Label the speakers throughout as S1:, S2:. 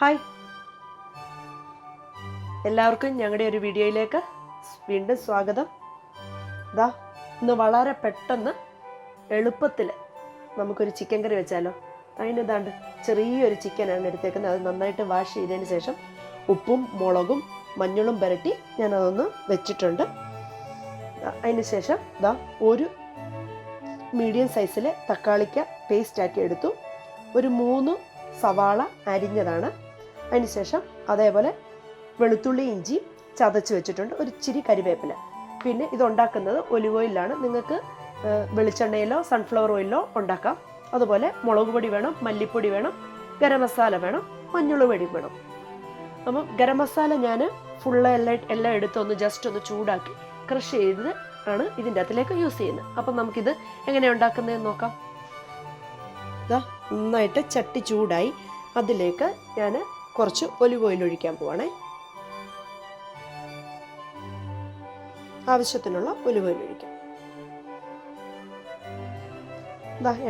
S1: Hi, എല്ലാവർക്കും ഞങ്ങളുടെ ഒരു വീഡിയോയിലേക്ക് വീണ്ടും സ്വാഗതം. ഇന്ന് വളരെ പെട്ടെന്ന് എളുപ്പത്തിൽ നമുക്കൊരു ചിക്കൻ കറി വെച്ചാലോ. അതിന് ചെറിയൊരു ചിക്കനാണ് എടുത്തേക്കുന്നത്. അത് നന്നായിട്ട് വാഷ് ചെയ്തതിന് ശേഷം ഉപ്പും മുളകും മഞ്ഞളും പുരട്ടി ഞാനതൊന്ന് വെച്ചിട്ടുണ്ട്. അതിന് ശേഷം ഒരു മീഡിയം സൈസിൽ തക്കാളിക്ക പേസ്റ്റാക്കി എടുത്തു. ഒരു 3 സവാള അരിഞ്ഞതാണ്. അതിനുശേഷം അതേപോലെ വെളുത്തുള്ളി ഇഞ്ചി ചതച്ച് വെച്ചിട്ടുണ്ട്. ഒരു ഇച്ചിരി കരിവേപ്പില. പിന്നെ ഇതുണ്ടാക്കുന്നത് ഒലിവ് ഓയിലാണ്. നിങ്ങൾക്ക് വെളിച്ചെണ്ണയിലോ സൺഫ്ലവർ ഓയിലോ ഉണ്ടാക്കാം. അതുപോലെ മുളക് പൊടി വേണം, മല്ലിപ്പൊടി വേണം, ഗരം മസാല വേണം, മഞ്ഞൾ പൊടി വേണം. അപ്പം ഗരം മസാല ഞാൻ എല്ലാം എടുത്തൊന്ന് ജസ്റ്റ് ഒന്ന് ചൂടാക്കി ക്രഷ് ചെയ്ത് ആണ് ഇതിൻ്റെ അകത്തിലേക്ക് യൂസ് ചെയ്യുന്നത്. അപ്പം നമുക്കിത് എങ്ങനെയാണ് ഉണ്ടാക്കുന്നതെന്ന് നോക്കാം. നന്നായിട്ട് ചട്ടി ചൂടായി. അതിലേക്ക് ഞാൻ കുറച്ച് ഒലിവ് ഓയിൽ ഒഴിക്കാൻ പോവാണേ. ആവശ്യത്തിനുള്ള ഒലിവ് ഓയിൽ ഒഴിക്കാം.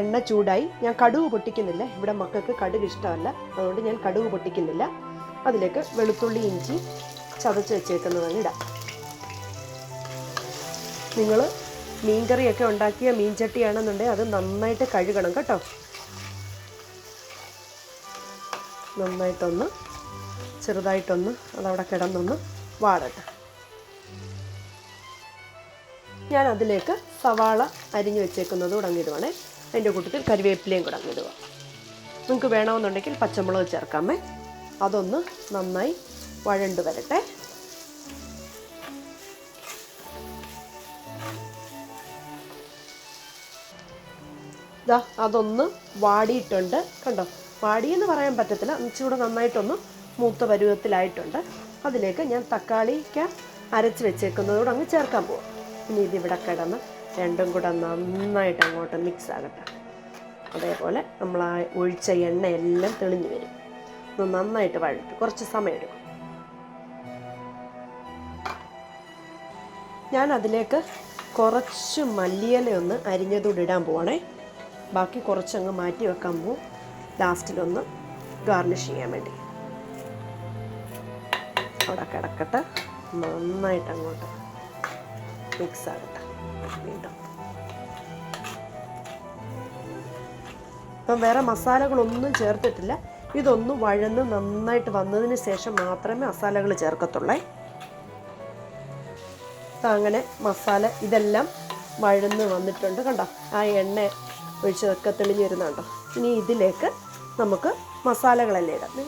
S1: എണ്ണ ചൂടായി. ഞാൻ കടുക് പൊട്ടിക്കുന്നില്ല. ഇവിടെ മക്കൾക്ക് കടുക് ഇഷ്ടമല്ല, അതുകൊണ്ട് ഞാൻ കടുക് പൊട്ടിക്കുന്നില്ല. അതിലേക്ക് വെളുത്തുള്ളി ഇഞ്ചി ചതച്ച് വെച്ചേക്കുന്നതാണ് ഇടാം. നിങ്ങൾ മീൻകറിയൊക്കെ ഉണ്ടാക്കിയ മീൻചട്ടിയാണെന്നുണ്ടെങ്കിൽ അത് നന്നായിട്ട് കഴുകണം കേട്ടോ. നന്നായിട്ടൊന്ന് ചെറുതായിട്ടൊന്ന് അതവിടെ കിടന്നൊന്ന് വാടട്ടെ. ഞാൻ അതിലേക്ക് സവാള അരിഞ്ഞു വെച്ചേക്കുന്നത് കൂടെ അങ്ങിടുവാണേ. അതിൻ്റെ കൂട്ടത്തിൽ കരിവേപ്പിലയും കൂടെ അങ്ങിടുക. നിങ്ങൾക്ക് വേണമെന്നുണ്ടെങ്കിൽ പച്ചമുളക് ചേർക്കാമേ. അതൊന്ന് നന്നായി വഴണ്ട് വരട്ടെ. അതൊന്ന് വാടിയിട്ടുണ്ട് കണ്ടോ. വാടിയെന്ന് പറയാൻ പറ്റത്തില്ല, ഇച്ചിരി നന്നായിട്ടൊന്ന് മൂത്ത പരുവത്തിലായിട്ടുണ്ട്. അതിലേക്ക് ഞാൻ തക്കാളിക്ക അരച്ച് വെച്ചേക്കുന്നതോടെ അങ്ങ് ചേർക്കാൻ പോവാം. ഇനി ഇതിവിടെ കിടന്ന് രണ്ടും കൂടെ നന്നായിട്ട് അങ്ങോട്ട് മിക്സ് ആകട്ടെ. അതേപോലെ നമ്മൾ ആ ഒഴിച്ച എണ്ണയെല്ലാം തെളിഞ്ഞു വരും. ഒന്ന് നന്നായിട്ട് വഴറ്റും, കുറച്ച് സമയം എടുക്കും. ഞാൻ അതിലേക്ക് കുറച്ച് മല്ലിയില അരിഞ്ഞതോടെ ഇടാൻ പോവാണേ. ബാക്കി കുറച്ചങ്ങ് മാറ്റി വെക്കാൻ പോവും, ലാസ്റ്റിലൊന്ന് ഗാർണിഷ് ചെയ്യാൻ വേണ്ടി. അവിടെ കിടക്കട്ടെ, നന്നായിട്ട് അങ്ങോട്ട് മിക്സ് ആകട്ടെ. വീണ്ടും ഇപ്പം വേറെ മസാലകളൊന്നും ചേർത്തിട്ടില്ല. ഇതൊന്ന് വഴന്ന് നന്നായിട്ട് വന്നതിന് ശേഷം മാത്രമേ മസാലകൾ ചേർക്കത്തുള്ളേ. അങ്ങനെ മസാല ഇതെല്ലാം വഴന്ന് വന്നിട്ടുണ്ട് കണ്ടോ. ആ എണ്ണ ഒഴിച്ചതൊക്കെ തെളിഞ്ഞ് വരുന്നുണ്ടോ. ഇനി ഇതിലേക്ക് നമുക്ക് മസാലകളെല്ലാം ഇടാം.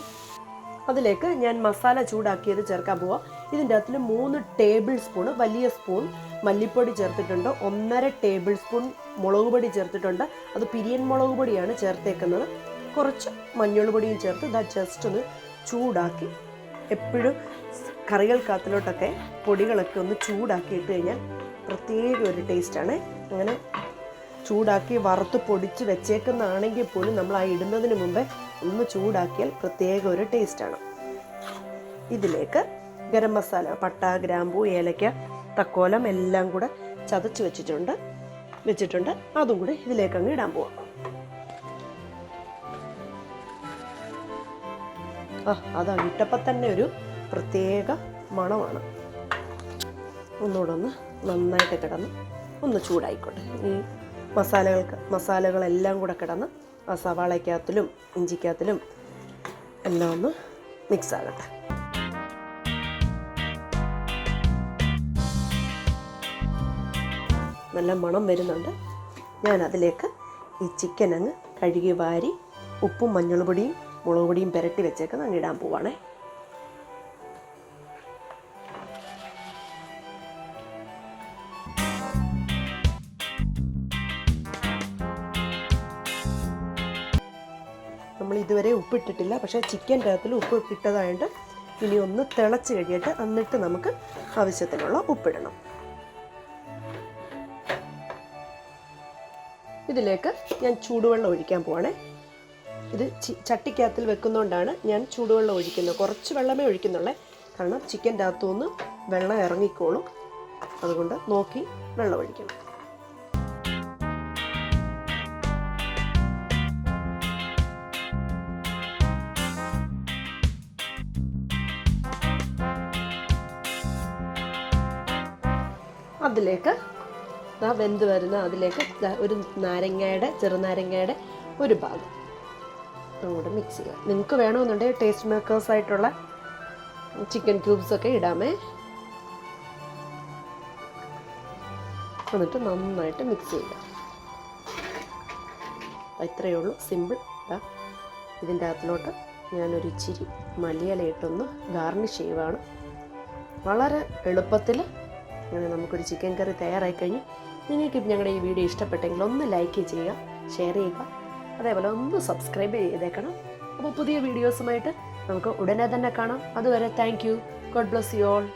S1: അതിലേക്ക് ഞാൻ മസാല ചൂടാക്കിയത് ചേർക്കാൻ പോവാം. ഇതിൻ്റെ അകത്തിൽ 3 ടേബിൾ സ്പൂൺ വലിയ സ്പൂൺ മല്ലിപ്പൊടി ചേർത്തിട്ടുണ്ട്. 1.5 ടേബിൾ സ്പൂൺ മുളക് പൊടി ചേർത്തിട്ടുണ്ട്. അത് പിരിയൻ മുളക് പൊടിയാണ് ചേർത്തേക്കുന്നത്. കുറച്ച് മഞ്ഞൾ പൊടിയും ചേർത്ത് ജസ്റ്റ് ഒന്ന് ചൂടാക്കി. എപ്പോഴും കറികൾക്കകത്തിലോട്ടൊക്കെ പൊടികളൊക്കെ ഒന്ന് ചൂടാക്കി ഇട്ട് കഴിഞ്ഞാൽ പ്രത്യേക ഒരു ടേസ്റ്റാണ്. അങ്ങനെ ചൂടാക്കി വറുത്ത് പൊടിച്ച് വെച്ചേക്കുന്നതാണെങ്കിൽ പോലും നമ്മൾ ആ ഇടുന്നതിന് മുമ്പേ ഒന്ന് ചൂടാക്കിയാൽ പ്രത്യേക ഒരു ടേസ്റ്റാണ്. ഇതിലേക്ക് ഗരം മസാല, പട്ട, ഗ്രാമ്പൂ, ഏലക്ക, തക്കോലം എല്ലാം കൂടെ ചതച്ച് വെച്ചിട്ടുണ്ട്. അതും കൂടെ ഇതിലേക്ക് അങ്ങ് ഇടാൻ പോവാം. അതാ ഇട്ടപ്പം തന്നെ ഒരു പ്രത്യേക മണമാണ്. ഒന്നുകൂടെ ഒന്ന് നന്നായിട്ട് കിടന്ന് ഒന്ന് ചൂടായിക്കോട്ടെ. ഈ മസാലകളെല്ലാം കൂടെ കിടന്ന് ആ സവാളയ്ക്കകത്തിലും ഇഞ്ചിക്കകത്തിലും എല്ലാം ഒന്ന് മിക്സ് ആകട്ടെ. നല്ല മണം വരുന്നുണ്ട്. ഞാൻ അതിലേക്ക് ഈ ചിക്കൻ അങ്ങ് കഴുകി വാരി ഉപ്പും മഞ്ഞൾ പൊടിയും മുളക് പൊടിയും പുരട്ടി വെച്ചേക്കുന്നത് അങ്ങ് ഇടാൻ പോവാണേ. നമ്മൾ ഇതുവരെ ഉപ്പിട്ടിട്ടില്ല, പക്ഷേ ചിക്കൻ്റെ അകത്തിൽ ഉപ്പ് ഇട്ടതായതുകൊണ്ട് ഇനി ഒന്ന് തിളച്ച് കഴിയട്ടെ. എന്നിട്ട് നമുക്ക് ആവശ്യത്തിനുള്ള ഉപ്പിടണം. ഇതിലേക്ക് ഞാൻ ചൂടുവെള്ളം ഒഴിക്കാൻ പോവാണേ. ഇത് ചട്ടിക്കകത്തിൽ വെക്കുന്നതുകൊണ്ടാണ് ഞാൻ ചൂടുവെള്ളം ഒഴിക്കുന്നത്. കുറച്ച് വെള്ളമേ ഒഴിക്കുന്നുള്ളേ, കാരണം ചിക്കൻ്റെ അകത്തുനിന്ന് വെള്ളം ഇറങ്ങിക്കോളും. അതുകൊണ്ട് നോക്കി വെള്ളം ഒഴിക്കണം. അതിലേക്ക് വെന്ത് വരുന്ന അതിലേക്ക് ഒരു ചെറുനാരങ്ങയുടെ ഒരു ഭാഗം അങ്ങോട്ട് മിക്സ് ചെയ്യുക. നിങ്ങൾക്ക് വേണമെന്നുണ്ടെങ്കിൽ ടേസ്റ്റ് മേക്കേഴ്സായിട്ടുള്ള ചിക്കൻ ക്യൂബ്സൊക്കെ ഇടാമേ. എന്നിട്ട് നന്നായിട്ട് മിക്സ് ചെയ്യുക. ഇത്രയേ ഉള്ളൂ, സിമ്പിൾ. ഇതിൻ്റെ അകത്തിലോട്ട് ഞാനൊരു ഇച്ചിരി മല്ലിയില ഇട്ടൊന്ന് ഗാർണിഷ് ചെയ്യുവാണ്. വളരെ എളുപ്പത്തിൽ അങ്ങനെ നമുക്കൊരു ചിക്കൻ കറി തയ്യാറായി കഴിഞ്ഞ്. നിങ്ങൾക്ക് ഞങ്ങളുടെ ഈ വീഡിയോ ഇഷ്ടപ്പെട്ടെങ്കിൽ ഒന്ന് ലൈക്ക് ചെയ്യുക, ഷെയർ ചെയ്യുക, അതേപോലെ ഒന്ന് സബ്സ്ക്രൈബ് ചെയ്തേക്കണം. അപ്പോൾ പുതിയ വീഡിയോസുമായിട്ട് നമുക്ക് ഉടനെ തന്നെ കാണാം. അതുവരെ thank you. God bless you all.